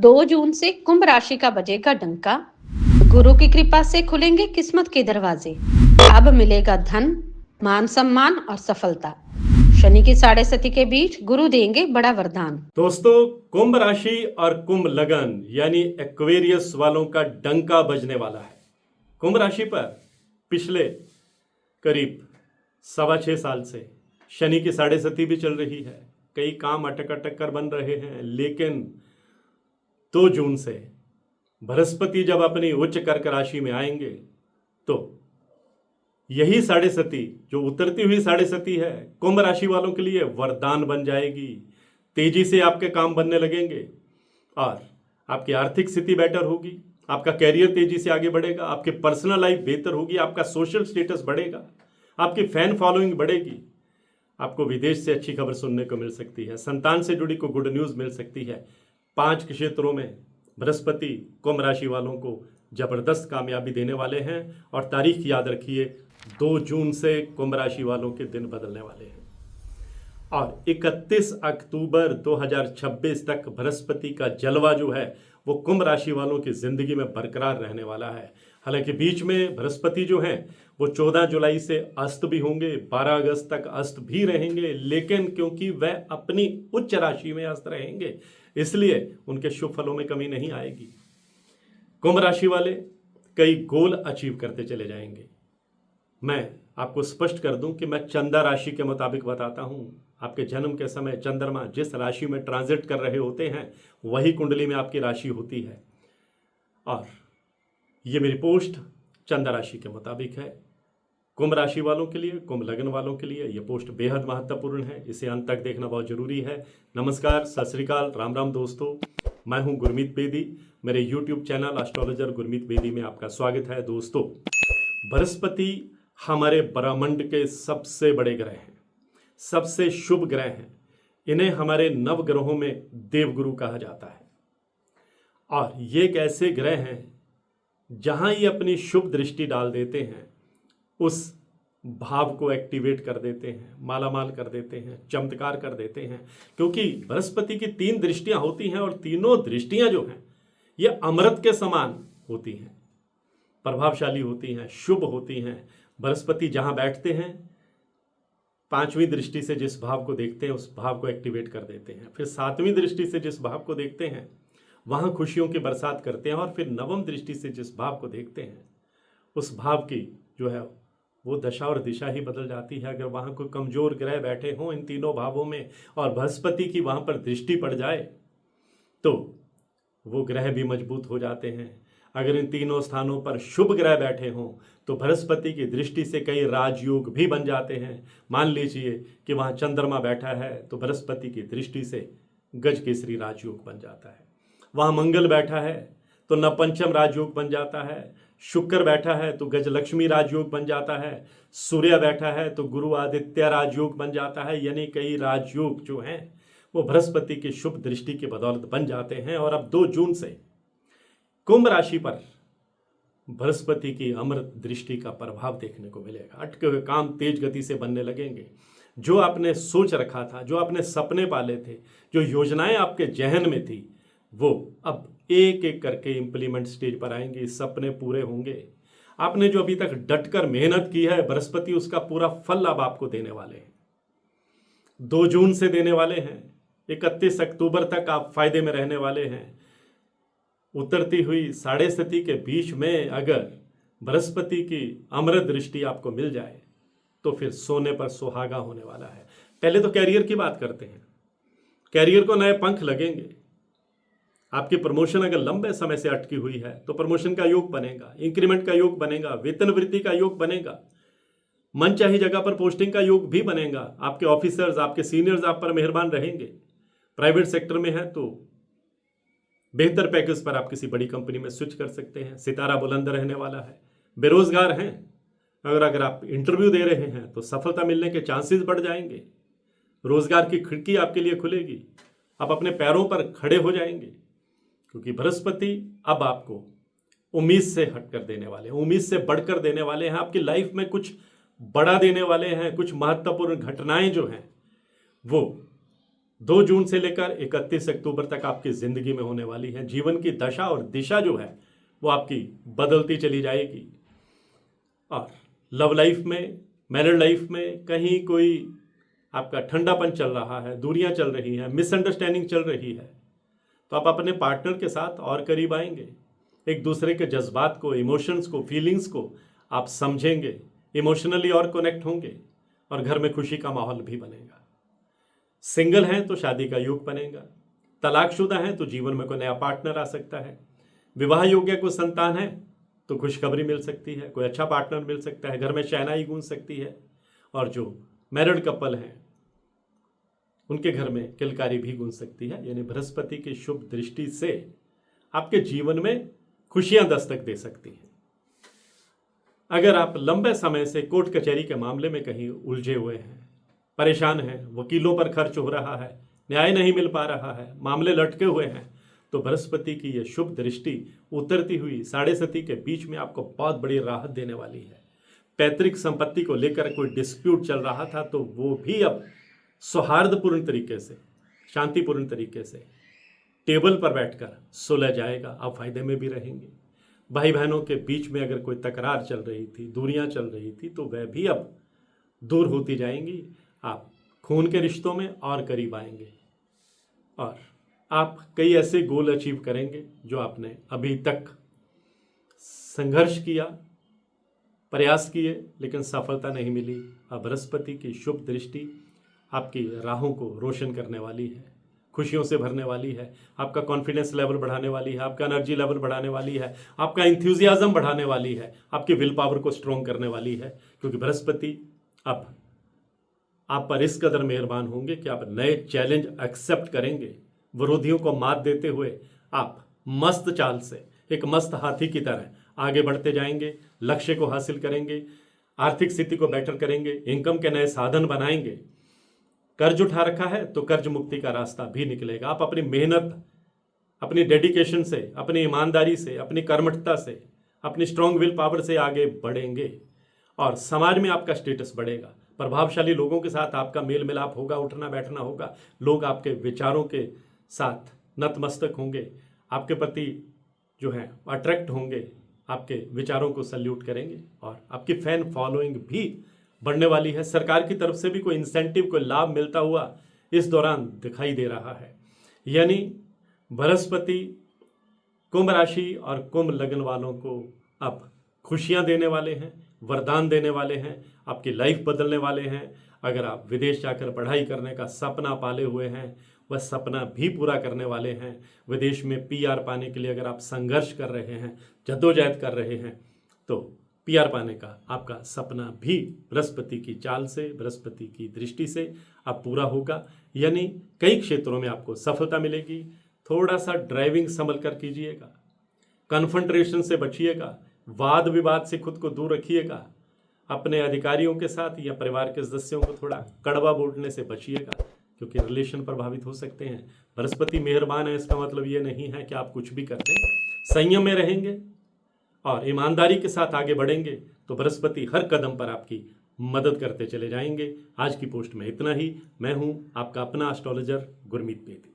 2 जून से कुंभ राशि का बजेगा डंका। गुरु की कृपा से खुलेंगे किस्मत के दरवाजे। अब मिलेगा धन, मान सम्मान और सफलता। शनि की 6.5 के बीच गुरु देंगे बड़ा वरदान। दोस्तों, कुंभ राशि और कुंभ लगन यानी एक्वेरियस वालों का डंका बजने वाला है। कुंभ राशि पर पिछले करीब 6.25 साल से शनि की 6.5 भी चल रही है। कई काम अटक अटक कर बन रहे हैं, लेकिन 2 जून से बृहस्पति जब अपनी उच्च कर्क राशि में आएंगे तो यही 6.5 जो उतरती हुई 6.5 है, कुंभ राशि वालों के लिए वरदान बन जाएगी। तेजी से आपके काम बनने लगेंगे और आपकी आर्थिक स्थिति बेटर होगी, आपका कैरियर तेजी से आगे बढ़ेगा, आपकी पर्सनल लाइफ बेहतर होगी, आपका सोशल स्टेटस बढ़ेगा, आपकी फैन फॉलोइंग बढ़ेगी, आपको विदेश से अच्छी खबर सुनने को मिल सकती है, संतान से जुड़ी को गुड न्यूज़ मिल सकती है। 5 क्षेत्रों में बृहस्पति कुंभ राशि वालों को जबरदस्त कामयाबी देने वाले हैं और तारीख याद रखिए, 2 जून से कुंभ राशि वालों के दिन बदलने वाले हैं और 31 अक्टूबर 2026 तक बृहस्पति का जलवा जो है वो कुंभ राशि वालों की जिंदगी में बरकरार रहने वाला है। हालांकि बीच में बृहस्पति जो हैं वो 14 जुलाई से अस्त भी होंगे, 12 अगस्त तक अस्त भी रहेंगे, लेकिन क्योंकि वह अपनी उच्च राशि में अस्त रहेंगे इसलिए उनके शुभ फलों में कमी नहीं आएगी। कुंभ राशि वाले कई गोल अचीव करते चले जाएंगे। मैं आपको स्पष्ट कर दूं कि मैं चंदा राशि के मुताबिक बताता हूं। आपके जन्म के समय चंद्रमा जिस राशि में ट्रांजिट कर रहे होते हैं वही कुंडली में आपकी राशि होती है और ये मेरी पोस्ट चंदा राशि के मुताबिक है। कुंभ राशि वालों के लिए, कुंभ लगन वालों के लिए ये पोस्ट बेहद महत्वपूर्ण है, इसे अंत तक देखना बहुत जरूरी है। नमस्कार, सत श्री अकाल, राम राम दोस्तों, मैं हूं गुरमीत बेदी। मेरे YouTube channel astrologer Gurmeet Bedi में आपका स्वागत है। दोस्तों, बृहस्पति हमारे ब्रह्मांड के सबसे बड़े ग्रह हैं, सबसे शुभ ग्रह हैं। इन्हें हमारे नव ग्रहों में देवगुरु कहा जाता है और ये एक ऐसे ग्रह हैं जहां ये अपनी शुभ दृष्टि डाल देते हैं, उस भाव को एक्टिवेट कर देते हैं, मालामाल कर देते हैं, चमत्कार कर देते हैं। क्योंकि बृहस्पति की 3 दृष्टियां होती हैं और तीनों दृष्टियां जो हैं ये अमृत के समान होती हैं, प्रभावशाली होती हैं, शुभ होती हैं। बृहस्पति जहां बैठते हैं 5वीं दृष्टि से जिस भाव को देखते हैं उस भाव को एक्टिवेट कर देते हैं, फिर 7वीं दृष्टि से जिस भाव को देखते हैं वहां खुशियों की बरसात करते हैं और फिर 9वीं दृष्टि से जिस भाव को देखते हैं उस भाव की जो है वो दशा और दिशा ही बदल जाती है। अगर वहां कोई कमजोर ग्रह बैठे हों इन तीनों भावों में और बृहस्पति की वहां पर दृष्टि पड़ जाए तो वो ग्रह भी मजबूत हो जाते हैं। अगर इन तीनों स्थानों पर शुभ ग्रह बैठे हों तो बृहस्पति की दृष्टि से कई राजयोग भी बन जाते हैं। मान लीजिए कि वहाँ चंद्रमा बैठा है तो बृहस्पति की दृष्टि से गज केसरी राजयोग बन जाता है। वहाँ मंगल बैठा है तो नवपंचम राजयोग बन जाता है। शुक्र बैठा है तो गज लक्ष्मी राजयोग बन जाता है। सूर्य बैठा है तो गुरु आदित्य राजयोग बन जाता है। यानी कई राजयोग जो हैं वो बृहस्पति की शुभ दृष्टि की बदौलत बन जाते हैं। और अब 2 जून से कुंभ राशि पर बृहस्पति की अमृत दृष्टि का प्रभाव देखने को मिलेगा। अटके हुए काम तेज गति से बनने लगेंगे। जो आपने सोच रखा था, जो आपने सपने पाले थे, जो योजनाएं आपके जहन में थी, वो अब एक एक करके इंप्लीमेंट स्टेज पर आएंगे, सपने पूरे होंगे। आपने जो अभी तक डटकर मेहनत की है, बृहस्पति उसका पूरा फल अब आपको देने वाले हैं। 2 जून से देने वाले हैं, 31 अक्टूबर तक आप फायदे में रहने वाले हैं। उतरती हुई 6.5 के बीच में अगर बृहस्पति की अमृत दृष्टि आपको मिल जाए तो फिर सोने पर सुहागा होने वाला है। पहले तो कैरियर की बात करते हैं। कैरियर को नए पंख लगेंगे। आपकी प्रमोशन अगर लंबे समय से अटकी हुई है तो प्रमोशन का योग बनेगा, इंक्रीमेंट का योग बनेगा, वेतन वृद्धि का योग बनेगा, मनचाही जगह पर पोस्टिंग का योग भी बनेगा। आपके ऑफिसर्स, आपके सीनियर्स आप पर मेहरबान रहेंगे। प्राइवेट सेक्टर में है तो बेहतर पैकेज पर आप किसी बड़ी कंपनी में स्विच कर सकते हैं। सितारा बुलंद रहने वाला है। बेरोजगार हैं, अगर आप इंटरव्यू दे रहे हैं तो सफलता मिलने के चांसेस बढ़ जाएंगे। रोजगार की खिड़की आपके लिए खुलेगी। आप अपने पैरों पर खड़े हो जाएंगे क्योंकि बृहस्पति अब आपको उम्मीद से हटकर देने वाले हैं, उम्मीद से बढ़कर देने वाले हैं। आपकी लाइफ में कुछ बड़ा देने वाले हैं। कुछ महत्वपूर्ण घटनाएं जो हैं वो 2 जून से लेकर 31 अक्टूबर तक आपकी ज़िंदगी में होने वाली है। जीवन की दशा और दिशा जो है वो आपकी बदलती चली जाएगी। और लव लाइफ में, मैरिड लाइफ में कहीं कोई आपका ठंडापन चल रहा है, दूरियां चल रही हैं, मिसअंडरस्टैंडिंग चल रही है, तो आप अपने पार्टनर के साथ और करीब आएंगे। एक दूसरे के जज्बात को, इमोशंस को, फीलिंग्स को आप समझेंगे, इमोशनली और कनेक्ट होंगे और घर में खुशी का माहौल भी बनेगा। सिंगल हैं तो शादी का योग बनेगा, तलाकशुदा हैं तो जीवन में कोई नया पार्टनर आ सकता है, विवाह योग्य को संतान है तो खुशखबरी मिल सकती है, कोई अच्छा पार्टनर मिल सकता है, घर में शहनाई गूंज सकती है। और जो मैरिड कपल हैं उनके घर में किलकारी भी गूंज सकती है। यानी बृहस्पति की शुभ दृष्टि से आपके जीवन में खुशियां दस्तक दे सकती हैं। अगर आप लंबे समय से कोर्ट कचहरी के मामले में कहीं उलझे हुए हैं, परेशान हैं, वकीलों पर खर्च हो रहा है, न्याय नहीं मिल पा रहा है, मामले लटके हुए हैं, तो बृहस्पति की यह शुभ दृष्टि उतरती हुई 7:30 के बीच में आपको बहुत बड़ी राहत देने वाली है। पैतृक संपत्ति को लेकर कोई डिस्प्यूट चल रहा था तो वो भी अब सौहार्दपूर्ण तरीके से, शांतिपूर्ण तरीके से टेबल पर बैठकर सुलझ जाएगा। आप फायदे में भी रहेंगे। भाई बहनों के बीच में अगर कोई तकरार चल रही थी, दूरियां चल रही थी, तो वह भी अब दूर होती जाएंगी। आप खून के रिश्तों में और करीब आएंगे और आप कई ऐसे गोल अचीव करेंगे जो आपने अभी तक संघर्ष किया, प्रयास किए, लेकिन सफलता नहीं मिली। अब बृहस्पति की शुभ दृष्टि आपकी राहों को रोशन करने वाली है, खुशियों से भरने वाली है, आपका कॉन्फिडेंस लेवल बढ़ाने वाली है, आपका एनर्जी लेवल बढ़ाने वाली है, आपका इंथ्यूजियाज्म बढ़ाने वाली है, आपकी विल पावर को स्ट्रॉन्ग करने वाली है। क्योंकि बृहस्पति अब आप पर इस कदर मेहरबान होंगे कि आप नए चैलेंज एक्सेप्ट करेंगे। विरोधियों को मात देते हुए आप मस्त चाल से, एक मस्त हाथी की तरह आगे बढ़ते जाएंगे, लक्ष्य को हासिल करेंगे, आर्थिक स्थिति को बेटर करेंगे, इनकम के नए साधन बनाएंगे। कर्ज उठा रखा है तो कर्ज मुक्ति का रास्ता भी निकलेगा। आप अपनी मेहनत, अपनी डेडिकेशन से, अपनी ईमानदारी से, अपनी कर्मठता से, अपनी स्ट्रॉन्ग विल पावर से आगे बढ़ेंगे और समाज में आपका स्टेटस बढ़ेगा। प्रभावशाली लोगों के साथ आपका मेल मिलाप होगा, उठना बैठना होगा, लोग आपके विचारों के साथ नतमस्तक होंगे, आपके प्रति जो है अट्रैक्ट होंगे, आपके विचारों को सल्यूट करेंगे और आपकी फैन फॉलोइंग भी बढ़ने वाली है। सरकार की तरफ से भी कोई इंसेंटिव, कोई लाभ मिलता हुआ इस दौरान दिखाई दे रहा है। यानी बृहस्पति कुंभ राशि और कुंभ लग्न वालों को अब खुशियां देने वाले हैं, वरदान देने वाले हैं, आपकी लाइफ बदलने वाले हैं। अगर आप विदेश जाकर पढ़ाई करने का सपना पाले हुए हैं, वह सपना भी पूरा करने वाले हैं। विदेश में पीआर पाने के लिए अगर आप संघर्ष कर रहे हैं, जद्दोजहद कर रहे हैं, तो पीआर पाने का आपका सपना भी बृहस्पति की चाल से, बृहस्पति की दृष्टि से अब पूरा होगा। यानी कई क्षेत्रों में आपको सफलता मिलेगी। थोड़ा सा ड्राइविंग संभल कर कीजिएगा, कन्फ्रंटेशन से बचिएगा, वाद विवाद से खुद को दूर रखिएगा, अपने अधिकारियों के साथ या परिवार के सदस्यों को थोड़ा कड़वा बोलने से बचिएगा, क्योंकि रिलेशन प्रभावित हो सकते हैं। बृहस्पति मेहरबान है, इसका मतलब ये नहीं है कि आप कुछ भी कर दें। संयम में रहेंगे और ईमानदारी के साथ आगे बढ़ेंगे तो बृहस्पति हर कदम पर आपकी मदद करते चले जाएंगे। आज की पोस्ट में इतना ही। मैं हूं आपका अपना एस्ट्रोलॉजर गुरमीत बेदी।